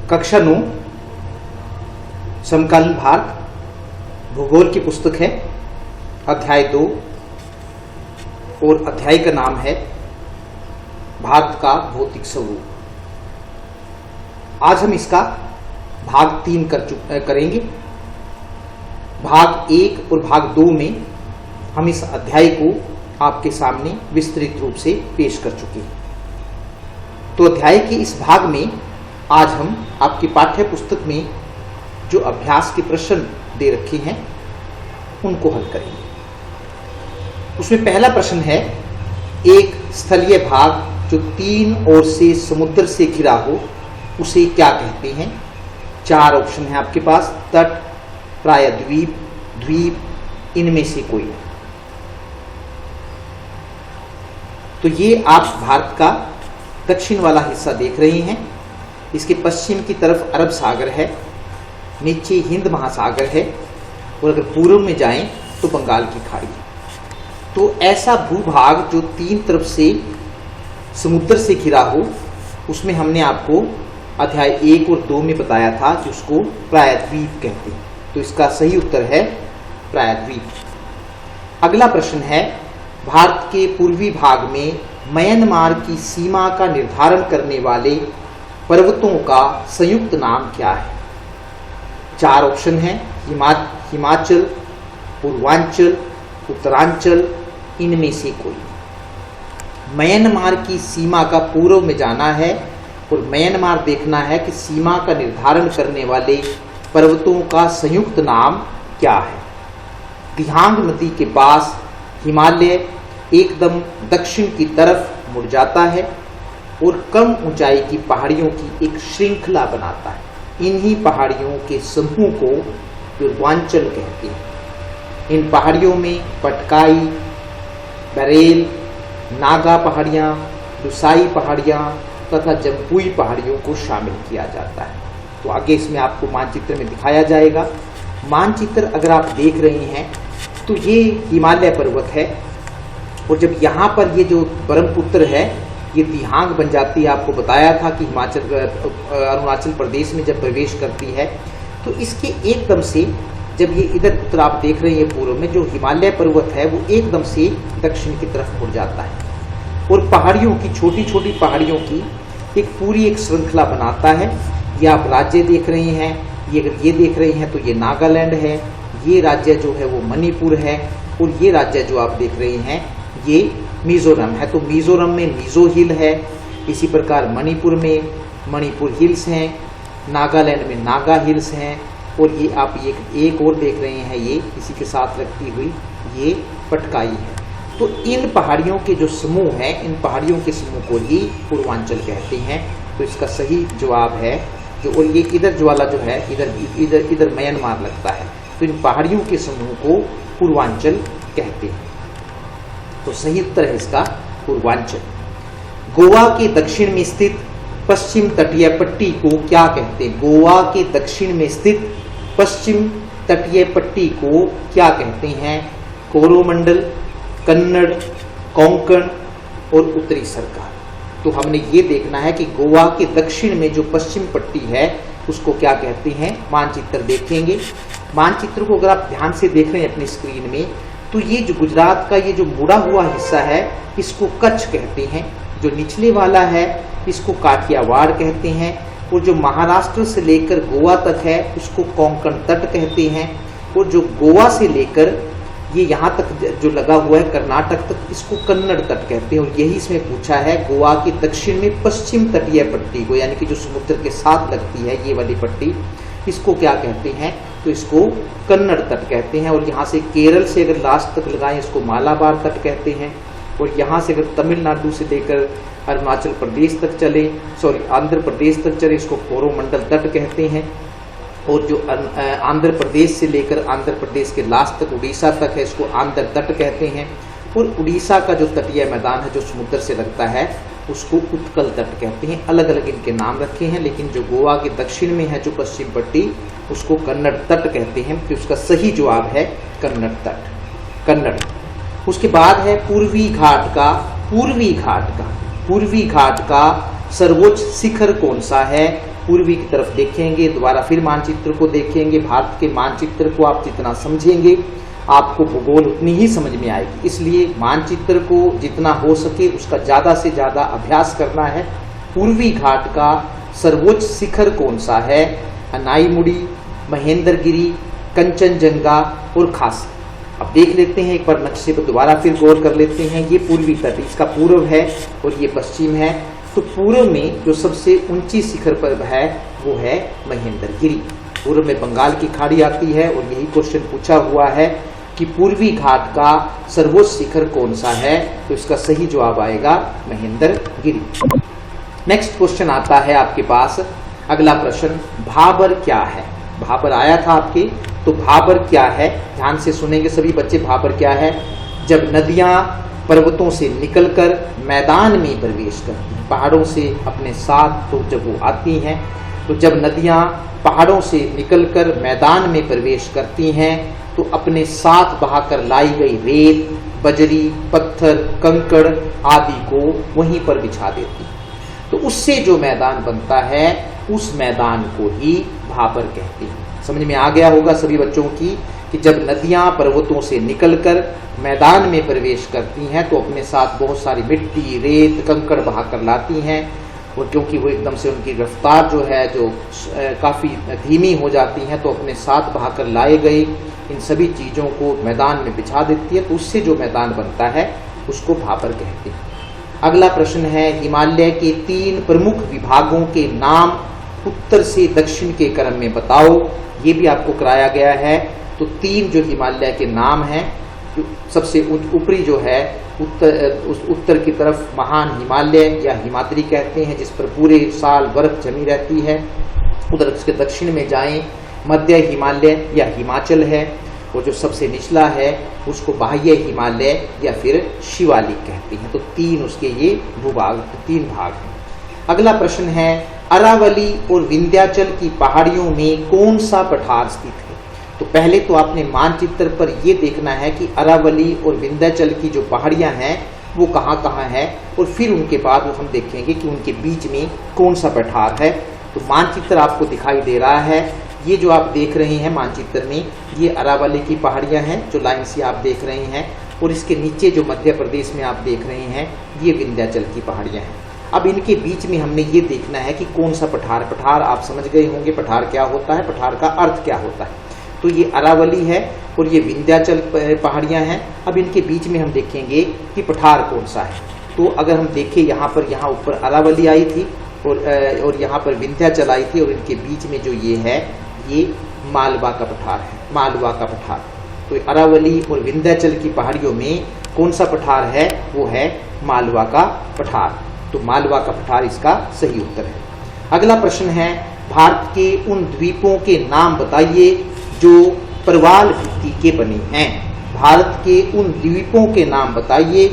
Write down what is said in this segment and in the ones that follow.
कक्षा 9 समकालीन भारत भूगोल की पुस्तक है। अध्याय 2 और अध्याय का नाम है भारत का भौतिक स्वरूप। आज हम इसका भाग 3 करेंगे। भाग 1 और भाग 2 में हम इस अध्याय को आपके सामने विस्तृत रूप से पेश कर चुके हैं। तो अध्याय के इस भाग में आज हम आपकी पाठ्य पुस्तक में जो अभ्यास के प्रश्न दे रखे हैं उनको हल करेंगे। उसमें पहला प्रश्न है, एक स्थलीय भाग जो 3 ओर से समुद्र से घिरा हो उसे क्या कहते हैं? 4 ऑप्शन है आपके पास, तट, प्रायद्वीप, द्वीप, इनमें से कोई। तो ये आप भारत का दक्षिण वाला हिस्सा देख रहे हैं। इसके पश्चिम की तरफ अरब सागर है, नीचे हिंद महासागर है और अगर पूर्व में जाएं तो बंगाल की खाड़ी है। तो ऐसा भूभाग जो 3 तरफ से समुद्र से घिरा हो उसमें हमने आपको अध्याय 1 और 2 में बताया था कि उसको प्रायद्वीप कहते हैं। तो इसका सही उत्तर है प्रायद्वीप। अगला प्रश्न है, भारत के पूर्वी भाग में म्यांमार की सीमा का निर्धारण करने वाले पर्वतों का संयुक्त नाम क्या है? 4 ऑप्शन हैं, हिमाचल, पूर्वांचल, उत्तरांचल, इनमें से कोई। म्यांमार की सीमा का पूर्व में जाना है और म्यांमार देखना है कि सीमा का निर्धारण करने वाले पर्वतों का संयुक्त नाम क्या है। दिहांग नदी के पास हिमालय एकदम दक्षिण की तरफ मुड़ जाता है और कम ऊंचाई की पहाड़ियों की एक श्रृंखला बनाता है। इन्हीं पहाड़ियों के समूह को पूर्वांचल कहते हैं। इन पहाड़ियों में पटकाई, बरेल, नागा पहाड़ियाँ, दुसाई पहाड़ियाँ तथा जम्पुई पहाड़ियों को शामिल किया जाता है। तो आगे इसमें आपको मानचित्र में दिखाया जाएगा। मानचित्र अगर आप देख रहे हैं तो ये हिमालय पर्वत है और जब यहाँ पर ये जो ब्रह्मपुत्र है ये दिहांग बन जाती है। आपको बताया था कि अरुणाचल प्रदेश में जब प्रवेश करती है तो इसके एकदम से जब ये इधर उत्तर आप देख रहे हैं पूर्व में जो हिमालय पर्वत है वो एकदम से दक्षिण की तरफ मुड़ जाता है और पहाड़ियों की छोटी छोटी पहाड़ियों की एक पूरी एक श्रृंखला बनाता है। ये आप राज्य देख रहे हैं, ये अगर ये देख रहे हैं तो ये नागालैंड है, ये राज्य जो है वो मणिपुर है और ये राज्य जो आप देख रहे हैं ये मिजोरम है। तो मिजोरम में मिजो हिल है, इसी प्रकार मणिपुर में मणिपुर हिल्स हैं, नागालैंड में नागा हिल्स हैं और ये आप एक और देख रहे हैं ये इसी के साथ लगती हुई ये पटकाई है। तो इन पहाड़ियों के जो समूह हैं इन पहाड़ियों के समूह को ही पूर्वांचल कहते हैं। तो इसका सही जवाब है जो, और ये इधर जो वाला जो है इधर म्यांमार लगता है। तो इन पहाड़ियों के समूह को पूर्वांचल कहते हैं। तो सही उत्तर है इसका पूर्वांचल। गोवा के दक्षिण में स्थित पश्चिम तटीय पट्टी को क्या कहते हैं? गोवा के दक्षिण में स्थित पश्चिम तटीय पट्टी को क्या कहते हैं? कोरोमंडल, कन्नड़, कोंकण और उत्तरी सरकार। तो हमने ये देखना है कि गोवा के दक्षिण में जो पश्चिम पट्टी है उसको क्या कहते हैं। मानचित्र देखेंगे। मानचित्र को अगर आप ध्यान से देख रहे हैं अपनी स्क्रीन में तो ये जो गुजरात का ये जो मुड़ा हुआ हिस्सा है इसको कच्छ कहते हैं, जो निचले वाला है इसको काठियावाड़ कहते हैं और जो महाराष्ट्र से लेकर गोवा तक है उसको कोंकण तट कहते हैं और जो गोवा से लेकर ये यहाँ तक जो लगा हुआ है कर्नाटक तक इसको कन्नड़ तट कहते हैं। और यही इसमें पूछा है गोवा के दक्षिण में पश्चिम तटीय पट्टी को यानी कि जो समुद्र के साथ लगती है ये वाली पट्टी इसको क्या कहते हैं? तो इसको कन्नड़ तट कहते हैं। और यहाँ से केरल से अगर लास्ट तक लगाएं इसको मालाबार तट कहते हैं और यहाँ से अगर तमिलनाडु से लेकर अरुणाचल प्रदेश तक चले आंध्र प्रदेश तक चले इसको कोरोमंडल तट कहते हैं। और जो आंध्र प्रदेश से लेकर आंध्र प्रदेश के लास्ट तक उड़ीसा तक है इसको आंध्र तट कहते हैं। और उड़ीसा का जो तटीय मैदान है जो समुद्र से लगता है उसको उत्कल तट कहते हैं। अलग अलग इनके नाम रखे हैं लेकिन जो गोवा के दक्षिण में है जो पश्चिम पट्टी उसको कन्नड़ तट कहते हैं। तो उसका सही जवाब है कन्नड़ तट, कन्नड़। उसके बाद है पूर्वी घाट का सर्वोच्च शिखर कौन सा है? पूर्वी की तरफ देखेंगे, दोबारा फिर मानचित्र को देखेंगे, भारत के मानचित्र को आप जितना समझेंगे आपको भूगोल उतनी ही समझ में आएगी। इसलिए मानचित्र को जितना हो सके उसका ज़्यादा से ज़्यादा अभ्यास करना है। पूर्वी घाट का सर्वोच्च शिखर कौन सा है? अनाईमुड़ी, महेंद्रगिरी, कंचनजंगा और खासी। अब देख लेते हैं एक बार नक्शे पर, दोबारा फिर गौर कर लेते हैं। ये पूर्वी तट, इसका पूर्व है और ये पश्चिम है। तो पूर्व में जो सबसे ऊंची शिखर पर है वो है महेंद्रगिरी। पूर्व में बंगाल की खाड़ी आती है और यही क्वेश्चन पूछा हुआ है कि पूर्वी घाट का सर्वोच्च शिखर कौन सा है, तो इसका सही जवाब आएगा महेंद्रगिरी। नेक्स्ट क्वेश्चन आता है आपके पास, अगला प्रश्न, भाबर क्या है? भाबर आया था आपके, तो भाबर क्या है? ध्यान से सुनेंगे सभी बच्चे। भाबर क्या है? जब नदियां पर्वतों से निकलकर मैदान में प्रवेश करती हैं, पहाड़ों से अपने साथ, तो जब वो आती हैं, तो जब नदियां पहाड़ों से निकलकर मैदान में प्रवेश करती हैं तो अपने साथ बहाकर लाई गई रेत, बजरी, पत्थर, कंकड़ आदि को वहीं पर बिछा देती है। तो उससे जो मैदान बनता है उस मैदान को ही भाबर कहते हैं। समझ में आ गया होगा सभी बच्चों की कि जब नदियां पर्वतों से निकलकर मैदान में प्रवेश करती हैं तो अपने साथ बहुत सारी मिट्टी, रेत, कंकड़ बहाकर लाती हैं, और क्योंकि वो एकदम से उनकी रफ्तार जो है जो काफ़ी धीमी हो जाती हैं तो अपने साथ बहाकर लाए गए इन सभी चीज़ों को मैदान में बिछा देती है, तो उससे जो मैदान बनता है उसको भाबर कहते हैं। अगला प्रश्न है, हिमालय के 3 प्रमुख विभागों के नाम उत्तर से दक्षिण के क्रम में बताओ। ये भी आपको कराया गया है। तो 3 जो हिमालय के नाम हैं, सबसे ऊपरी जो है उत्तर की तरफ महान हिमालय या हिमाद्री कहते हैं, जिस पर पूरे साल बर्फ जमी रहती है। उधर उसके दक्षिण में जाएं, मध्य हिमालय या हिमाचल है, और जो सबसे निचला है उसको बाह्य हिमालय या फिर शिवालिक कहते हैं। तो 3 उसके ये भूभाग, 3 भाग हैं। अगला प्रश्न है, अरावली और विंध्याचल की पहाड़ियों में कौन सा पठार स्थित है? तो पहले तो आपने मानचित्र पर यह देखना है कि अरावली और विंध्याचल की जो पहाड़ियां हैं वो कहाँ कहाँ है, और फिर उनके बाद हम देखेंगे कि उनके बीच में कौन सा पठार है। तो मानचित्र आपको दिखाई दे रहा है, ये जो आप देख रहे हैं मानचित्र में, ये अरावली की पहाड़ियां हैं जो लाइन से आप देख रहे हैं, और इसके नीचे जो मध्य प्रदेश में आप देख रहे हैं ये विंध्याचल की पहाड़ियां हैं। अब इनके बीच में हमने ये देखना है कि कौन सा पठार। पठार आप समझ गए होंगे, पठार क्या होता है, पठार का अर्थ क्या होता है। तो ये अरावली है और ये विंध्याचल पहाड़ियां हैं। अब इनके बीच में हम देखेंगे कि पठार कौन सा है। तो अगर हम देखें यहाँ ऊपर अरावली आई थी और यहाँ पर विंध्याचल आई थी, और इनके बीच में जो ये है ये मालवा का पठार है, मालवा का पठार। तो अरावली और विंध्याचल की पहाड़ियों में कौन सा पठार है? वो है मालवा का पठार। तो मालवा का पठार इसका सही उत्तर है। अगला प्रश्न है, भारत के उन द्वीपों के नाम बताइए जो प्रवाल भित्ति के बने हैं। भारत के उन द्वीपों के नाम बताइए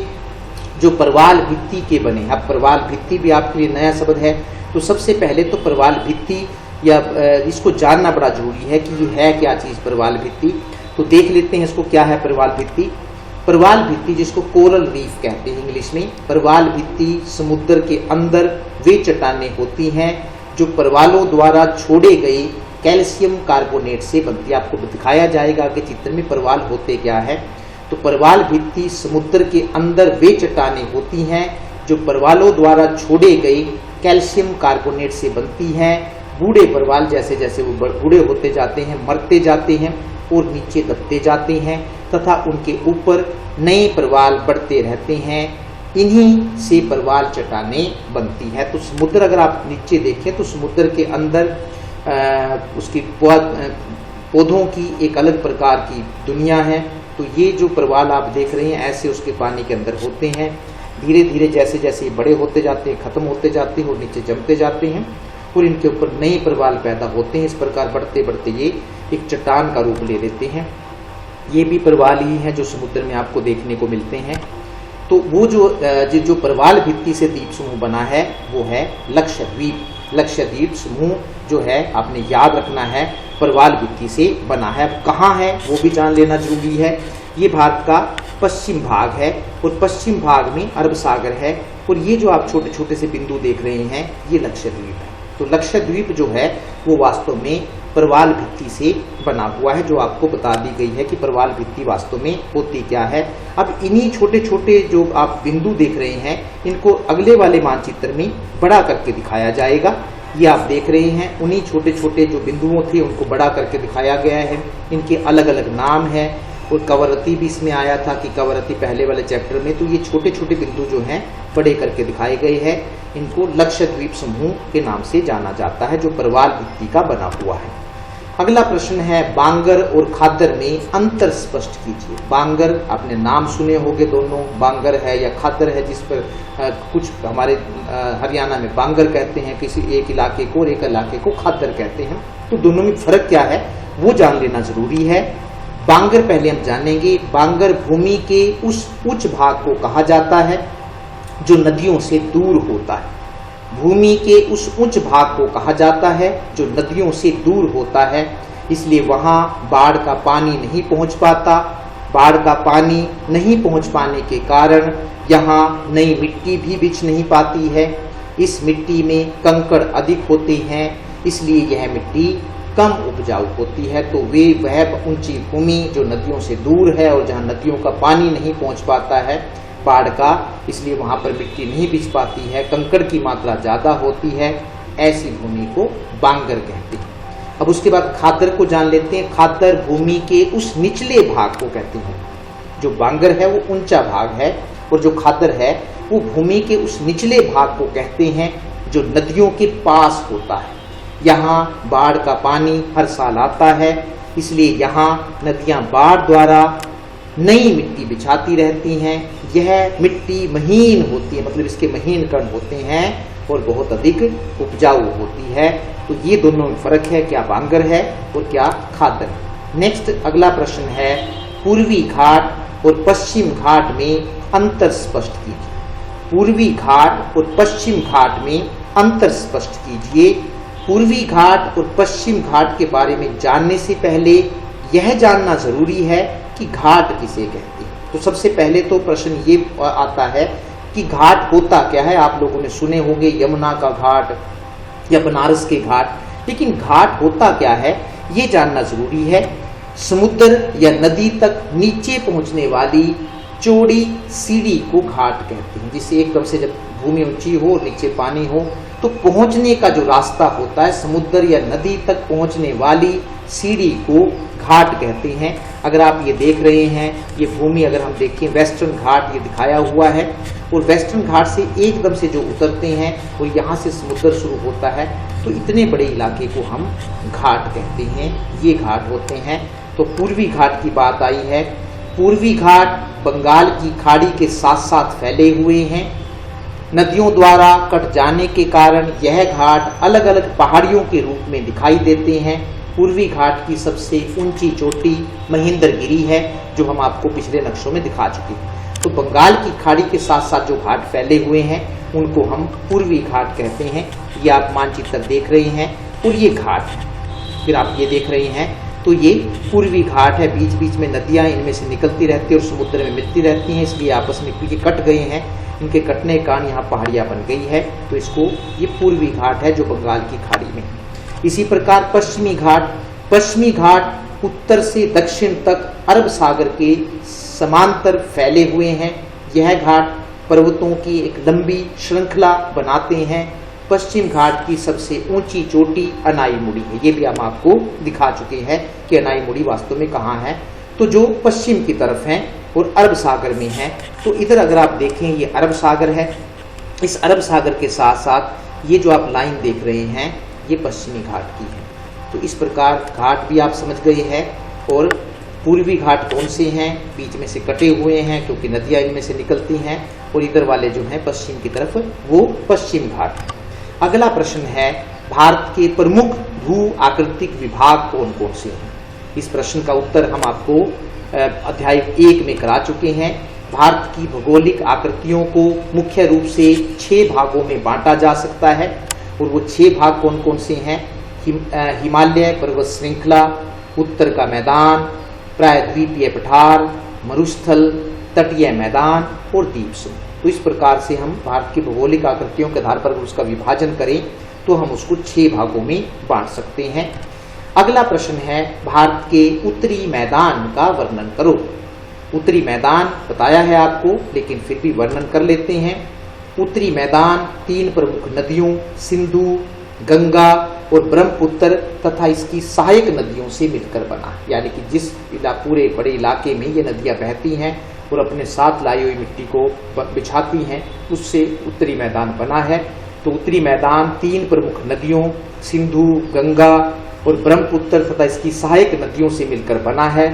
जो प्रवाल भित्ति के बने हैं। अब प्रवाल भित्ति भी आपके लिए नया शब्द है, तो सबसे पहले तो प्रवाल भित्ति या इसको जानना बड़ा जरूरी है कि ये है क्या चीज प्रवाल भित्ति। तो देख लेते हैं इसको क्या है प्रवाल भित्ति। प्रवाल भित्ति जिसको कोरल रीफ कहते हैं इंग्लिश में, प्रवाल भित्ति समुद्र के अंदर वे चट्टानें होती हैं जो प्रवालों द्वारा छोड़े गए कैल्शियम कार्बोनेट से बनती है। आपको दिखाया जाएगा कि चित्र में प्रवाल होते क्या है। तो प्रवाल भित्ति समुद्र के अंदर वे चट्टानें होती हैं जो प्रवालों द्वारा छोड़े गए कैल्शियम कार्बोनेट से बनती हैं। बूढ़े प्रवाल जैसे जैसे वो बूढ़े होते जाते हैं, मरते जाते हैं और नीचे दबते जाते हैं, तथा उनके ऊपर नए प्रवाल बढ़ते रहते हैं। इन्हीं से प्रवाल चट्टानें बनती है। तो समुद्र अगर आप नीचे देखें तो समुद्र के अंदर उसकी पौधों की एक अलग प्रकार की दुनिया है। तो ये जो प्रवाल आप देख रहे हैं ऐसे उसके पानी के अंदर होते हैं। धीरे धीरे जैसे जैसे बड़े होते जाते हैं, खत्म होते जाते हैं और नीचे जमते जाते हैं और इनके ऊपर नए प्रवाल पैदा होते हैं। इस प्रकार बढ़ते बढ़ते ये एक चट्टान का रूप ले लेते हैं। ये भी प्रवाल ही हैं जो समुद्र में आपको देखने को मिलते हैं। तो वो जो प्रवाल भित्ति से द्वीप समूह बना है वो है लक्षद्वीप। लक्षद्वीप समूह जो है आपने याद रखना है प्रवाल भित्ति से बना है। कहाँ है वो भी जान लेना जरूरी है। ये भारत का पश्चिम भाग है और पश्चिम भाग में अरब सागर है, और ये जो आप छोटे छोटे से बिंदु देख रहे हैं ये लक्षद्वीप है। तो लक्षद्वीप जो है वो वास्तव में प्रवाल भित्ति से बना हुआ है, जो आपको बता दी गई है कि प्रवाल भित्ति वास्तव में होती क्या है। अब इन्हीं छोटे छोटे जो आप बिंदु देख रहे हैं, इनको अगले वाले मानचित्र में बड़ा करके दिखाया जाएगा। ये आप देख रहे हैं, उन्हीं छोटे छोटे जो बिंदुओं थे उनको बड़ा करके दिखाया गया है। इनके अलग अलग नाम है, और कवरत्ती भी इसमें आया था कि कवरत्ती पहले वाले चैप्टर में। तो ये छोटे छोटे बिंदु जो हैं बड़े करके दिखाए गए हैं। इनको लक्षद्वीप समूह के नाम से जाना जाता है, जो प्रवाल भित्ति का बना हुआ है। अगला प्रश्न है, बांगर और खादर में अंतर स्पष्ट कीजिए। बांगर आपने नाम सुने होंगे, दोनों बांगर है या खादर है, जिस पर कुछ हमारे हरियाणा में बांगर कहते हैं किसी एक इलाके को, और एक इलाके को खादर कहते हैं। तो दोनों में फर्क क्या है वो जान लेना जरूरी है। बांगर पहले हम जानेंगे। बांगर भूमि के उस उच्च भाग को कहा जाता है जो नदियों से दूर होता है। भूमि के उस उच्च भाग को कहा जाता है जो नदियों से दूर होता है, इसलिए वहां बाढ़ का पानी नहीं पहुंच पाता। बाढ़ का पानी नहीं पहुंच पाने के कारण यहाँ नई मिट्टी भी बिछ नहीं पाती है। इस मिट्टी में कंकड़ अधिक होते हैं, इसलिए यह मिट्टी कम उपजाऊ होती है। तो वह ऊंची भूमि जो नदियों से दूर है और जहाँ नदियों का पानी नहीं पहुंच पाता है बाढ़ का, इसलिए वहां पर मिट्टी नहीं बिछ पाती है, कंकड़ की मात्रा ज्यादा होती है, ऐसी भूमि को बांगर कहते हैं। अब उसके बाद खादर को जान लेते हैं। खादर भूमि के उस निचले भाग को कहते हैं। जो बांगर है वो ऊंचा भाग है, और जो खादर है वो भूमि के उस निचले भाग को कहते हैं जो नदियों के पास होता है। यहाँ बाढ़ का पानी हर साल आता है, इसलिए यहाँ नदियां बाढ़ द्वारा नई मिट्टी बिछाती रहती हैं। यह मिट्टी महीन होती है, मतलब इसके महीन कण होते हैं और बहुत अधिक उपजाऊ होती है। तो ये दोनों में फर्क है, क्या बांगर है और क्या खादर। नेक्स्ट अगला प्रश्न है, पूर्वी घाट और पश्चिम घाट में अंतर स्पष्ट कीजिए। पूर्वी घाट और पश्चिम घाट में अंतर स्पष्ट कीजिए। पूर्वी घाट और पश्चिम घाट के बारे में जानने से पहले यह जानना जरूरी है कि घाट किसे कहते हैं। तो सबसे पहले तो प्रश्न ये आता है कि घाट होता क्या है। आप लोगों ने सुने होंगे यमुना का घाट या बनारस के घाट, लेकिन घाट होता क्या है ये जानना जरूरी है। समुद्र या नदी तक नीचे पहुंचने वाली चौड़ी सीढ़ी को घाट कहते हैं, जिससे एकदम से जब भूमि ऊंची हो और नीचे पानी हो तो पहुंचने का जो रास्ता होता है, समुद्र या नदी तक पहुंचने वाली सीढ़ी को घाट कहते हैं। अगर आप ये देख रहे हैं, ये भूमि अगर हम देखें, वेस्टर्न घाट ये दिखाया हुआ है, और वेस्टर्न घाट से एकदम से जो उतरते हैं वो यहाँ से समुद्र शुरू होता है, तो इतने बड़े इलाके को हम घाट कहते हैं, ये घाट होते हैं। तो पूर्वी घाट की बात आई है। पूर्वी घाट बंगाल की खाड़ी के साथ साथ फैले हुए हैं। नदियों द्वारा कट जाने के कारण यह घाट अलग अलग पहाड़ियों के रूप में दिखाई देते हैं। पूर्वी घाट की सबसे ऊंची चोटी महेंद्रगिरी है, जो हम आपको पिछले नक्शों में दिखा चुके हैं। तो बंगाल की खाड़ी के साथ साथ जो घाट फैले हुए हैं उनको हम पूर्वी घाट कहते हैं। ये आप मानचित्र देख रहे हैं, और ये घाट है। फिर आप ये देख रहे हैं, तो ये पूर्वी घाट है। बीच बीच में नदियां इनमें से निकलती रहती है और समुद्र में मिलती रहती हैं, इसलिए आपस में क्योंकि कट गए हैं, इनके कटने के कारण यहाँ पहाड़ियाँ बन गई है, तो इसको ये पूर्वी घाट है जो बंगाल की खाड़ी में। इसी प्रकार पश्चिमी घाट उत्तर से दक्षिण तक अरब सागर के समांतर फैले हुए हैं। यह घाट पर्वतों की एक लंबी श्रृंखला बनाते हैं। पश्चिम घाट की सबसे ऊंची चोटी अनाईमुड़ी है। ये भी हम आपको दिखा चुके हैं कि अनाईमुड़ी वास्तव में कहाँ है, तो जो पश्चिम की तरफ है और अरब सागर में है। तो इधर अगर आप देखें, ये अरब सागर है। इस अरब सागर के साथ साथ ये जो आप लाइन देख रहे हैं ये पश्चिमी घाट की है। तो इस प्रकार घाट भी आप समझ गए हैं। और पूर्वी घाट कौन से हैं, बीच में से कटे हुए हैं क्योंकि नदियां इनमें से निकलती हैं, और इधर वाले जो हैं पश्चिम की तरफ वो पश्चिम घाट है। अगला प्रश्न है, भारत के प्रमुख भू आकृतिक विभाग कौन कौन से हैं। इस प्रश्न का उत्तर हम आपको अध्याय 1 में करा चुके हैं। भारत की भौगोलिक आकृतियों को मुख्य रूप से 6 भागों में बांटा जा सकता है, और वो 6 भाग कौन कौन से हैं। हिमालय पर्वत श्रृंखला, उत्तर का मैदान, प्रायद्वीपीय पठार, मरुस्थल, तटीय मैदान और द्वीप समूह। तो इस प्रकार से हम भारत की भौगोलिक आकृतियों के आधार पर उसका विभाजन करें तो हम उसको 6 भागों में बांट सकते हैं। अगला प्रश्न है, भारत के उत्तरी मैदान का वर्णन करो। उत्तरी मैदान बताया है आपको, लेकिन फिर भी वर्णन कर लेते हैं। उत्तरी मैदान 3 प्रमुख नदियों सिंधु, गंगा और ब्रह्मपुत्र तथा इसकी सहायक नदियों से मिलकर बना है। यानी कि जिस पूरे बड़े इलाके में ये नदियां बहती हैं और अपने साथ लाई हुई मिट्टी को बिछाती हैं, उससे उत्तरी मैदान बना है। तो उत्तरी मैदान 3 प्रमुख नदियों सिंधु, गंगा और ब्रह्मपुत्र तथा इसकी सहायक नदियों से मिलकर बना है।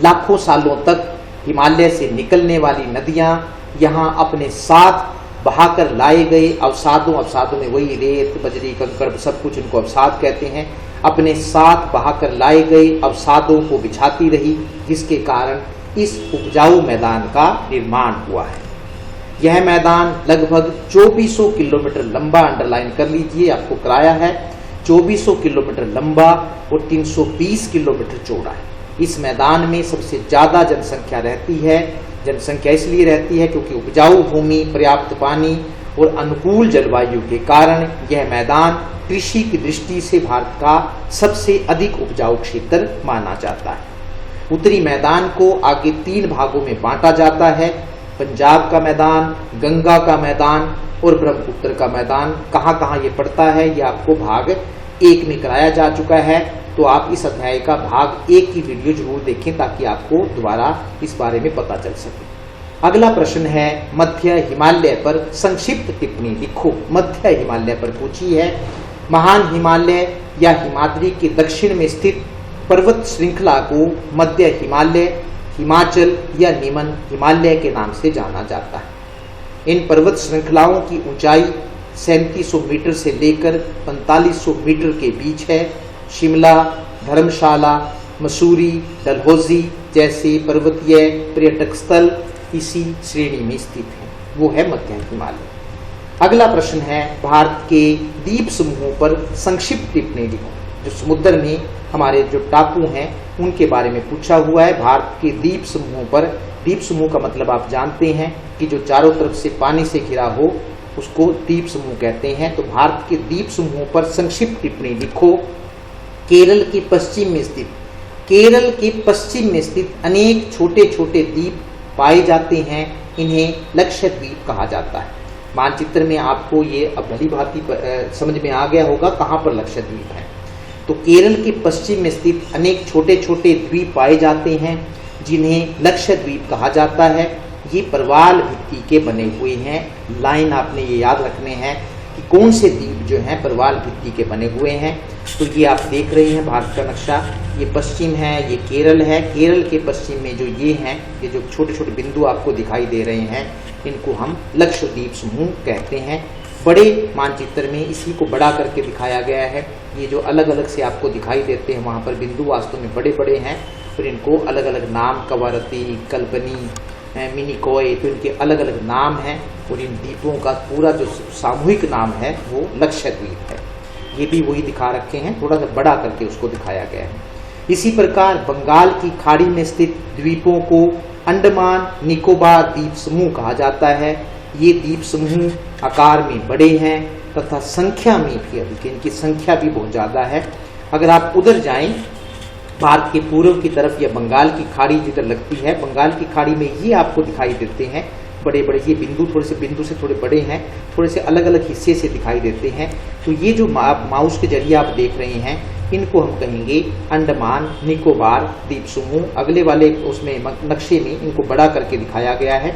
लाखों सालों तक हिमालय से निकलने वाली नदियां यहाँ अपने साथ बहाकर लाए गए अवसादों में वही रेत, बजरी, कंकड़ सब कुछ इनको अवसाद कहते हैं, अपने साथ बहाकर लाए गए अवसादों को बिछाती रही, जिसके कारण इस उपजाऊ मैदान का निर्माण हुआ है। यह मैदान लगभग 2400 किलोमीटर लंबा, अंडरलाइन कर लीजिए, आपको कराया है, 2400 किलोमीटर लंबा और 320 किलोमीटर चौड़ा है। इस मैदान में सबसे ज्यादा जनसंख्या रहती है। जनसंख्या इसलिए रहती है क्योंकि उपजाऊ भूमि, पर्याप्त पानी और अनुकूल जलवायु के कारण यह मैदान कृषि की दृष्टि से भारत का सबसे अधिक उपजाऊ क्षेत्र माना जाता है। उत्तरी मैदान को आगे 3 भागों में बांटा जाता है, पंजाब का मैदान, गंगा का मैदान और ब्रह्मपुत्र का मैदान। कहाँ कहाँ ये पड़ता है, ये आपको भाग 1 में कराया जा चुका है। तो आप इस अध्याय का भाग 1 की वीडियो जरूर देखें ताकि आपको दोबारा इस बारे में पता चल सके। अगला प्रश्न है, मध्य हिमालय पर संक्षिप्त टिप्पणी लिखो। मध्य हिमालय पर पूछी है। महान हिमालय या हिमाद्री के दक्षिण में स्थित पर्वत श्रृंखला को मध्य हिमालय, हिमाचल या निमन हिमालय के नाम से जाना जाता है। इन पर्वत श्रृंखलाओं की ऊंचाई 3700 मीटर से लेकर 4500 मीटर के बीच है। शिमला, धर्मशाला, मसूरी, डलहौजी जैसे पर्वतीय पर्यटक स्थल इसी श्रेणी में स्थित है, वो है मध्य हिमालय। अगला प्रश्न है, भारत के द्वीप समूहों पर संक्षिप्त टिप्पणी लिखो। जो समुद्र में हमारे जो टापू हैं उनके बारे में पूछा हुआ है। भारत के द्वीप समूहों पर, द्वीप समूह का मतलब आप जानते हैं कि जो चारों तरफ से पानी से घिरा हो उसको द्वीप समूह कहते हैं। तो भारत के द्वीप समूहों पर संक्षिप्त टिप्पणी लिखो। केरल के पश्चिम में स्थित अनेक छोटे छोटे द्वीप पाए जाते हैं, इन्हें लक्षद्वीप कहा जाता है। मानचित्र में आपको ये अब भली भांति समझ में आ गया होगा कहाँ पर लक्षद्वीप है। तो केरल के पश्चिम में स्थित अनेक छोटे छोटे द्वीप पाए जाते हैं जिन्हें लक्षद्वीप कहा जाता है। ये प्रवाल भित्ति के बने हुए हैं। लाइन आपने ये याद रखने हैं कि कौन से द्वीप जो हैं प्रवाल भित्ति के बने हुए हैं। तो ये आप देख रहे हैं भारत का नक्शा, ये पश्चिम है, ये केरल है। केरल के पश्चिम में जो ये हैं, ये जो छोटे छोटे बिंदु आपको दिखाई दे रहे हैं, इनको हम लक्षद्वीप समूह कहते हैं। बड़े मानचित्र में इसी को बड़ा करके दिखाया गया है। ये जो अलग अलग से आपको दिखाई देते हैं वहाँ पर बिंदु वास्तव में बड़े बड़े हैं और इनको अलग अलग नाम, कवारती, कल्पनी, मिनिकॉय, तो इनके अलग अलग नाम हैं और इन द्वीपों का पूरा जो सामूहिक नाम है वो लक्षद्वीप है। ये भी वही दिखा रखे हैं, थोड़ा सा बड़ा करके उसको दिखाया गया है। इसी प्रकार बंगाल की खाड़ी में स्थित द्वीपों को अंडमान निकोबार द्वीप समूह कहा जाता है। ये द्वीप समूह आकार में बड़े हैं तथा संख्या में भी अधिक, इनकी संख्या भी बहुत ज़्यादा है। अगर आप उधर जाएं भारत के पूर्व की तरफ, या बंगाल की खाड़ी जिधर लगती है, बंगाल की खाड़ी में ये आपको दिखाई देते हैं बड़े बड़े ये बिंदु, थोड़े से बिंदु से थोड़े बड़े हैं, थोड़े से अलग अलग हिस्से से दिखाई देते हैं। तो ये जो माउस के जरिए आप देख रहे हैं, इनको हम कहेंगे अंडमान निकोबार द्वीप समूह। अगले वाले उसमें नक्शे में इनको बड़ा करके दिखाया गया है।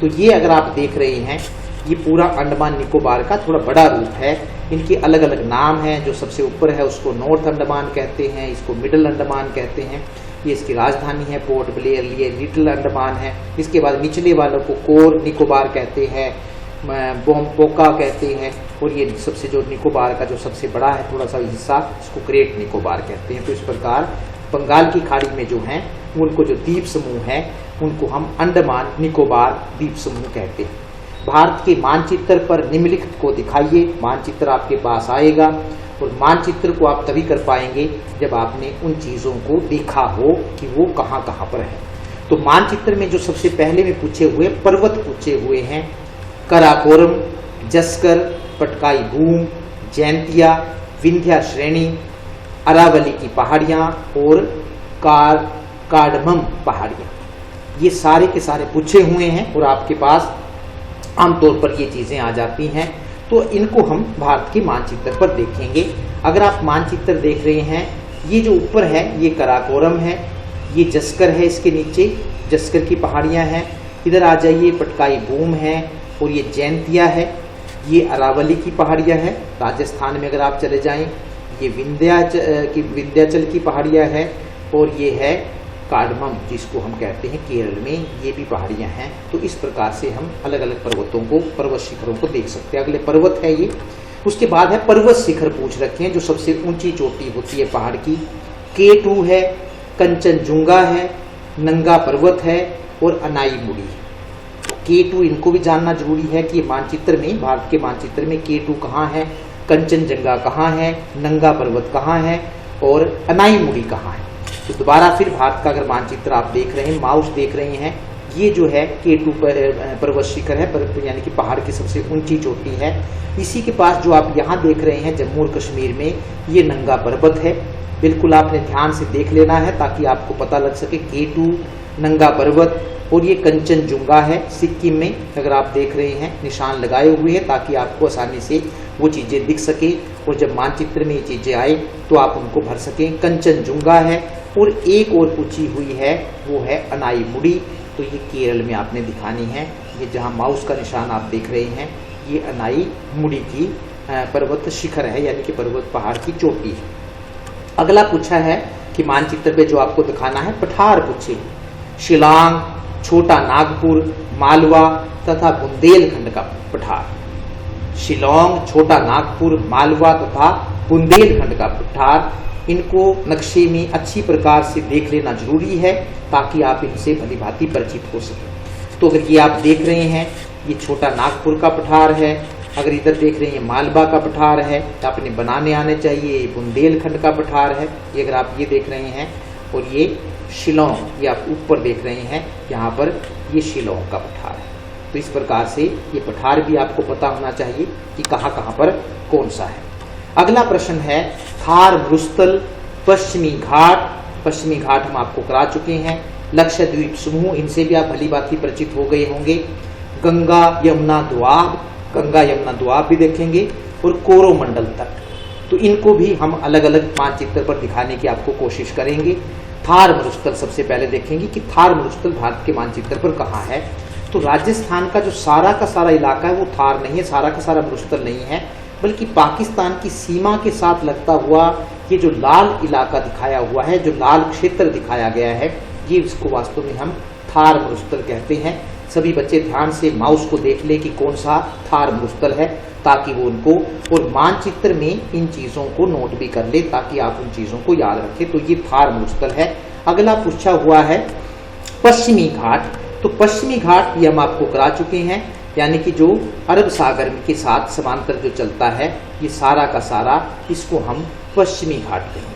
तो ये अगर आप देख रहे हैं, ये पूरा अंडमान निकोबार का थोड़ा बड़ा रूप है। इनके अलग अलग नाम हैं। जो सबसे ऊपर है उसको नॉर्थ अंडमान कहते हैं, इसको मिडल अंडमान कहते हैं। ये इसकी राजधानी है पोर्ट ब्लेयर, ये लिटिल अंडमान है। इसके बाद निचले वालों को कोर निकोबार कहते हैं, बोम्पोका कहते हैं, और ये सबसे जो निकोबार का जो सबसे बड़ा है थोड़ा सा हिस्सा, इसको ग्रेट निकोबार कहते हैं। तो इस प्रकार बंगाल की खाड़ी में जो हैं उनको जो द्वीप समूह है उनको हम अंडमान निकोबार द्वीप समूह कहते हैं। भारत के मानचित्र पर निम्नलिखित को दिखाइए। मानचित्र आपके पास आएगा और मानचित्र को आप तभी कर पाएंगे जब आपने उन चीजों को देखा हो कि वो कहाँ कहाँ पर है। तो मानचित्र में जो सबसे पहले में पूछे हुए पर्वत पूछे हुए हैं, कराकोरम, जस्कर, पटकाई भूम, जैंतिया, विंध्या श्रेणी, अरावली की पहाड़ियाँ और कार्डमम पहाड़ियाँ, ये सारे के सारे पूछे हुए हैं और आपके पास आमतौर पर ये चीज़ें आ जाती हैं। तो इनको हम भारत के मानचित्र पर देखेंगे। अगर आप मानचित्र देख रहे हैं, ये जो ऊपर है ये कराकोरम है, ये जस्कर है, इसके नीचे जस्कर की पहाड़ियाँ हैं। इधर आ जाइए, पटकाई बूम है और ये जैंतिया है, ये अरावली की पहाड़ियाँ हैं। राजस्थान में अगर आप चले जाएं, ये विंध्याचल की पहाड़ियाँ है और ये है कार्डमम, जिसको हम कहते हैं केरल में, ये भी पहाड़ियाँ हैं। तो इस प्रकार से हम अलग अलग पर्वतों को, पर्वत शिखरों को देख सकते हैं। अगले पर्वत है ये। उसके बाद है पर्वत शिखर पूछ रखे हैं, जो सबसे ऊंची चोटी होती है पहाड़ की। K2 है, कंचनजुंगा है, नंगा पर्वत है और अनाईमुड़ी है। K2 इनको भी जानना जरूरी है कि मानचित्र में, भारत के मानचित्र में K2 कहाँ है, कंचनजंगा कहाँ है, नंगा पर्वत कहाँ है और अनाईमुड़ी कहाँ है। तो दोबारा फिर भारत का अगर मानचित्र आप देख रहे हैं, माउस देख रहे हैं, ये जो है K2 पर्वत शिखर है, यानी कि पहाड़ की सबसे ऊंची चोटी है। इसी के पास जो आप यहाँ देख रहे हैं जम्मू और कश्मीर में, ये नंगा पर्वत है। बिल्कुल आपने ध्यान से देख लेना है ताकि आपको पता लग सके। K2 नंगा पर्वत और ये कंचनजुंगा है सिक्किम में, अगर आप देख रहे हैं निशान लगाए हुए हैं ताकि आपको आसानी से वो चीज़ें दिख सके और जब मानचित्र में ये चीज़ें आए तो आप उनको भर सकें। कंचनजुंगा है और एक और पूछी हुई है, वो है अनाईमुड़ी। तो ये केरल में आपने दिखानी है। ये जहाँ माउस का निशान आप देख रहे हैं, ये अनाईमुड़ी की पर्वत शिखर है, यानी कि पर्वत पहाड़ की चोटी है। अगला पूछा है कि मानचित्र पे जो आपको दिखाना है, पठार पूछे, शिलांग, छोटा नागपुर, मालवा तथा बुंदेलखंड का पठार। शिलांग, छोटा नागपुर, मालवा तथा बुंदेलखंड का पठार, इनको नक्शे में अच्छी प्रकार से देख लेना जरूरी है ताकि आप इनसे भली भांति परिचित हो सकें। तो अगर ये आप देख रहे हैं, ये छोटा नागपुर का पठार है। अगर इधर देख रहे हैं, मालवा का पठार है, तो आपने बनाने आने चाहिए। ये बुंदेलखंड का पठार है, ये अगर आप ये देख रहे हैं। और ये शिलांग, ये आप ऊपर देख रहे हैं, यहाँ पर ये शिलांग का पठार है। तो इस प्रकार से ये पठार भी आपको पता होना चाहिए कि कहाँ कहाँ पर कौन सा है। अगला प्रश्न है थार मरुस्थल, पश्चिमी घाट। पश्चिमी घाट हम आपको करा चुके हैं। लक्षद्वीप समूह, इनसे भी आप भली भांति परिचित हो गए होंगे। गंगा यमुना दोआब, गंगा यमुना दोआब भी देखेंगे। और कोरोमंडल तट, तो इनको भी हम अलग अलग मानचित्र पर दिखाने की आपको कोशिश करेंगे। थार मरुस्थल सबसे पहले देखेंगे कि थार मरुस्थल भारत के मानचित्र पर कहाँ है। तो राजस्थान का जो सारा का सारा इलाका है वो थार नहीं है, सारा का सारा मरुस्थल नहीं है, बल्कि पाकिस्तान की सीमा के साथ लगता हुआ ये जो लाल इलाका दिखाया हुआ है, जो लाल क्षेत्र दिखाया गया है, ये इसको वास्तव में हम थार मरुस्थल कहते हैं। सभी बच्चे ध्यान से माउस को देख ले कि कौन सा थार मरुस्थल है, ताकि वो उनको और मानचित्र में इन चीजों को नोट भी कर ले ताकि आप उन चीजों को याद रखें। तो ये थार मरुस्थल है। अगला पूछा हुआ है पश्चिमी घाट। तो पश्चिमी घाट ये हम आपको करा चुके हैं, यानी कि जो अरब सागर के साथ समांतर जो चलता है, ये सारा का सारा इसको हम पश्चिमी घाट कहेंगे।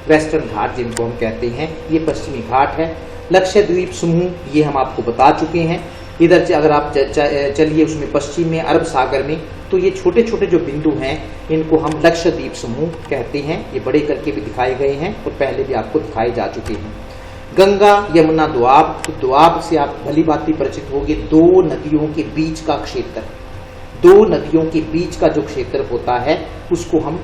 वेस्टर्न घाट जिनको हम कहते हैं, ये पश्चिमी घाट है। लक्षद्वीप समूह ये हम आपको बता चुके हैं। इधर से अगर आप चलिए उसमें पश्चिम में अरब सागर में, तो ये छोटे छोटे जो बिंदु हैं इनको हम लक्षद्वीप समूह कहते हैं। ये बड़े करके भी दिखाए गए हैं और पहले भी आपको दिखाए जा चुके हैं। गंगा यमुना दोआब, तो दोआब से आप भली भांति परिचित होंगे। दो नदियों के बीच का क्षेत्र, दो नदियों के बीच का जो क्षेत्र होता है उसको हम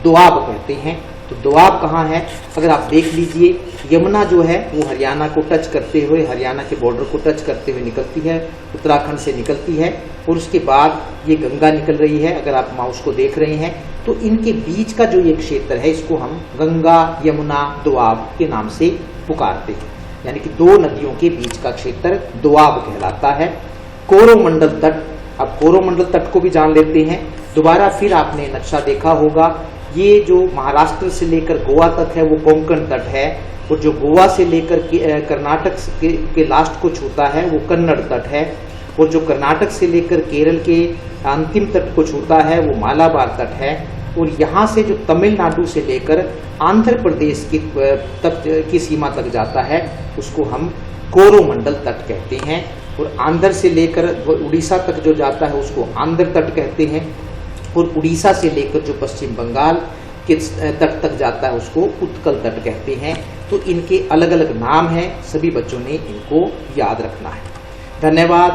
दोआब कहते हैं। तो दोआब कहाँ है, अगर आप देख लीजिए, यमुना जो है वो हरियाणा को टच करते हुए, हरियाणा के बॉर्डर को टच करते हुए निकलती है, उत्तराखंड से निकलती है, और उसके बाद ये गंगा निकल रही है। अगर आप माउस को देख रहे हैं तो इनके बीच का जो ये क्षेत्र है इसको हम गंगा यमुना दोआब के नाम से पुकारते हैं, यानी कि दो नदियों के बीच का क्षेत्र दोआब कहलाता है। कोरोमंडल तट, अब कोरोमंडल तट को भी जान लेते हैं। दोबारा फिर आपने नक्शा देखा होगा, ये जो महाराष्ट्र से लेकर गोवा तक है वो कोंकण तट है, और जो गोवा से लेकर कर्नाटक के लास्ट को छूता है वो कन्नड़ तट है, और जो कर्नाटक से लेकर केरल के अंतिम तट को छूता है वो मालाबार तट है, और यहाँ से जो तमिलनाडु से लेकर आंध्र प्रदेश की सीमा तक जाता है उसको हम कोरोमंडल तट कहते हैं, और आंध्र से लेकर उड़ीसा तक जो जाता है उसको आंध्र तट कहते हैं। और उड़ीसा से लेकर जो पश्चिम बंगाल के तट तक जाता है उसको उत्कल तट कहते हैं। तो इनके अलग अलग नाम हैं, सभी बच्चों ने इनको याद रखना है। धन्यवाद।